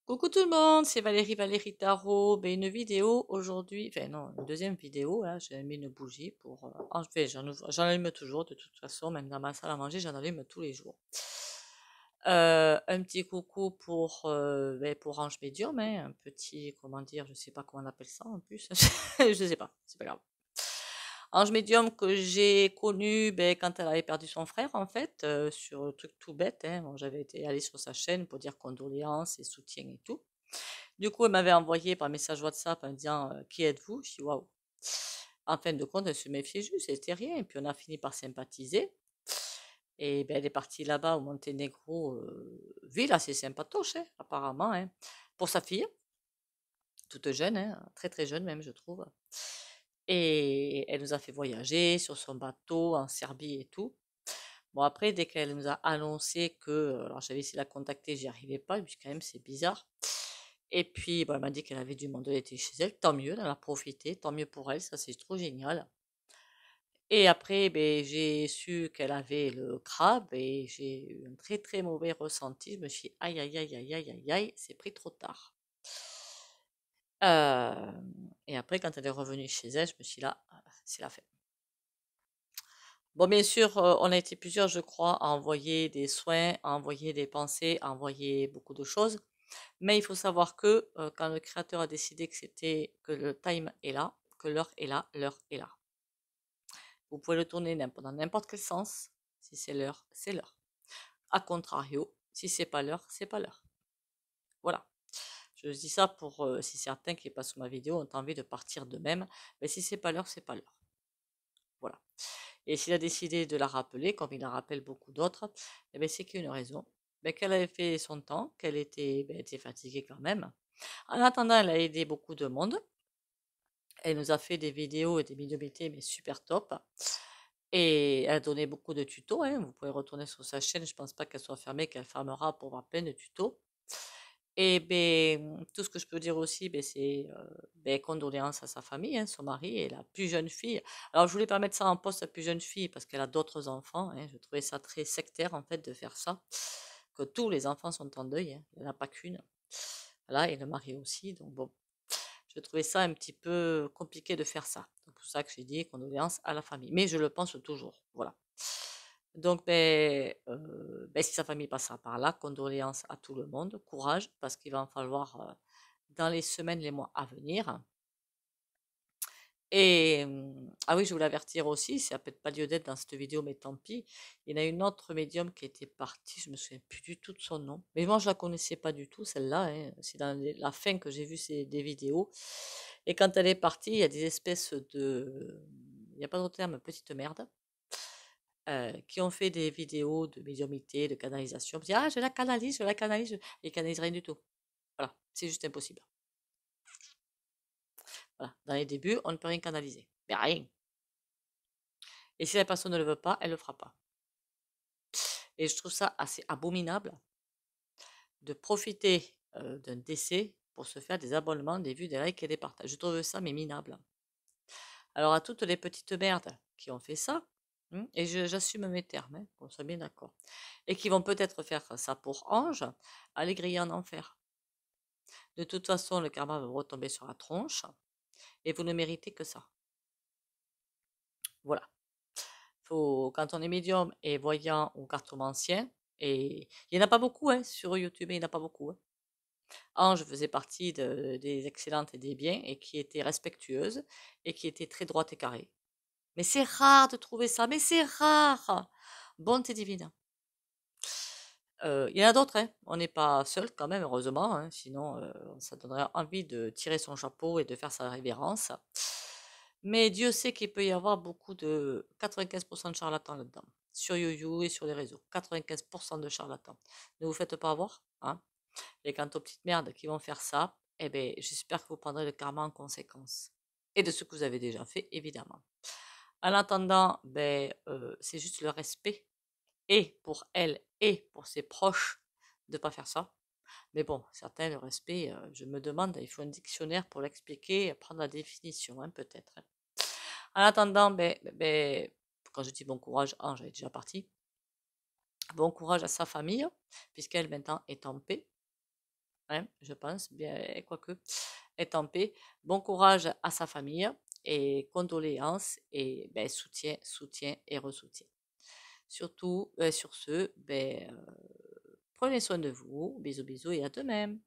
Coucou tout le monde, c'est Valérie Tarot. Ben, une vidéo aujourd'hui, enfin non, une deuxième vidéo. Là, j'ai mis une bougie pour. Enfin, j'en allume toujours de toute façon, même dans ma salle à manger, j'en allume tous les jours. Un petit coucou pour Ange Médium, hein, un petit, comment dire, je sais pas comment on appelle ça en plus, je sais pas, c'est pas grave. Ange Médium que j'ai connu ben, quand elle avait perdu son frère, en fait, sur un truc tout bête. Hein. Bon, j'avais été allée sur sa chaîne pour dire condoléances et soutien et tout. Du coup, elle m'avait envoyé par message WhatsApp en me disant qui êtes-vous? Je dis waouh. En fin de compte, elle se méfiait juste, c'était rien. Et puis on a fini par sympathiser. Et ben, elle est partie là-bas au Monténégro, ville assez sympatoche, hein, apparemment, hein, pour sa fille, toute jeune, hein, très très jeune même, je trouve. Et elle nous a fait voyager sur son bateau en Serbie et tout. Bon, après, dès qu'elle nous a annoncé que, alors j'avais essayé de la contacter, j'y arrivais pas, puis quand même, c'est bizarre. Et puis, bon, elle m'a dit qu'elle avait du monde, elle était chez elle, tant mieux, elle en a profité, tant mieux pour elle, ça c'est trop génial. Et après, ben, j'ai su qu'elle avait le crabe et j'ai eu un très très mauvais ressenti. Je me suis dit, aïe aïe aïe aïe aïe aïe aïe, c'est pris trop tard. Euh, et après, quand elle est revenue chez elle, je me suis dit, là, c'est la fin. Bon, bien sûr, on a été plusieurs, je crois, à envoyer des soins, à envoyer des pensées, à envoyer beaucoup de choses. Mais il faut savoir que quand le créateur a décidé que le time est là, que l'heure est là, l'heure est là. Vous pouvez le tourner dans n'importe quel sens. Si c'est l'heure, c'est l'heure. A contrario, si c'est pas l'heure, c'est pas l'heure. Voilà. Je dis ça pour si certains qui passent sur ma vidéo ont envie de partir d'eux-mêmes. Mais si c'est pas l'heure, c'est pas l'heure. Voilà. Et s'il a décidé de la rappeler, comme il en rappelle beaucoup d'autres, eh c'est qu'il y a une raison. Qu'elle avait fait son temps, qu'elle était fatiguée quand même. En attendant, elle a aidé beaucoup de monde. Elle nous a fait des vidéos et des médiumnités, mais super top. Et elle a donné beaucoup de tutos. Hein. Vous pouvez retourner sur sa chaîne. Je pense pas qu'elle soit fermée, qu'elle fermera pour voir plein de tutos. Et tout ce que je peux dire aussi, c'est condoléances à sa famille, hein, son mari et la plus jeune fille. Alors, je voulais pas mettre ça en poste, la plus jeune fille, parce qu'elle a d'autres enfants. Hein. Je trouvais ça très sectaire, en fait, de faire ça. Que tous les enfants sont en deuil. Hein. Il n'y en a pas qu'une. Voilà, et le mari aussi. Donc, bon, je trouvais ça un petit peu compliqué de faire ça. C'est pour ça que j'ai dit condoléances à la famille. Mais je le pense toujours. Voilà. Donc, si sa famille passera par là, condoléances à tout le monde, courage, parce qu'il va en falloir dans les semaines, les mois à venir. Et, ah oui, je voulais avertir aussi, ça n'a peut-être pas lieu d'être dans cette vidéo, mais tant pis. Il y en a une autre médium qui était partie, je me souviens plus du tout de son nom. Mais moi, je la connaissais pas du tout, celle-là. Hein. C'est dans la fin que j'ai vu des vidéos. Et quand elle est partie, il y a des espèces de, il n'y a pas d'autre terme, petite merde, qui ont fait des vidéos de médiumnité, de canalisation. Puis, ah, je la canalise, et canalise rien du tout. Voilà, c'est juste impossible. Voilà. Dans les débuts, on ne peut rien canaliser. Mais rien. Et si la personne ne le veut pas, elle ne le fera pas. Et je trouve ça assez abominable de profiter d'un décès pour se faire des abonnements, des vues, des likes et des partages. Je trouve ça mais minable. Alors à toutes les petites merdes qui ont fait ça, et j'assume mes termes, hein, qu'on soit bien d'accord, et qui vont peut-être faire ça pour Ange, allez griller en enfer. De toute façon, le karma va vous retomber sur la tronche, et vous ne méritez que ça. Voilà. Quand on est médium et voyant ou cartomancien, et il n'y en a pas beaucoup hein, sur YouTube, il n'y en a pas beaucoup. Hein. Ange faisait partie des excellentes et des biens et qui était respectueuse et qui était très droite et carrée. Mais c'est rare de trouver ça, mais c'est rare. Bonté divine. Il y en a d'autres, hein. On n'est pas seul quand même, heureusement, hein. Sinon ça donnerait envie de tirer son chapeau et de faire sa révérence. Mais Dieu sait qu'il peut y avoir beaucoup de 95% de charlatans là-dedans, sur YouYou et sur les réseaux. 95% de charlatans. Ne vous faites pas avoir, hein. Et quant aux petites merdes qui vont faire ça, eh ben, j'espère que vous prendrez le karma en conséquence. Et de ce que vous avez déjà fait, évidemment. En attendant, c'est juste le respect, et pour elle et pour ses proches, de ne pas faire ça. Mais bon, certains, le respect, je me demande, il faut un dictionnaire pour l'expliquer, prendre la définition, hein, peut-être. Hein. En attendant, quand je dis bon courage, Ange est déjà partie. Bon courage à sa famille, puisqu'elle maintenant est en paix. hein, je pense, bien, quoique, est en paix. Bon courage à sa famille et condoléances et ben, soutien, soutien et ressoutien. Surtout, sur ce, ben, prenez soin de vous. Bisous, bisous et à demain.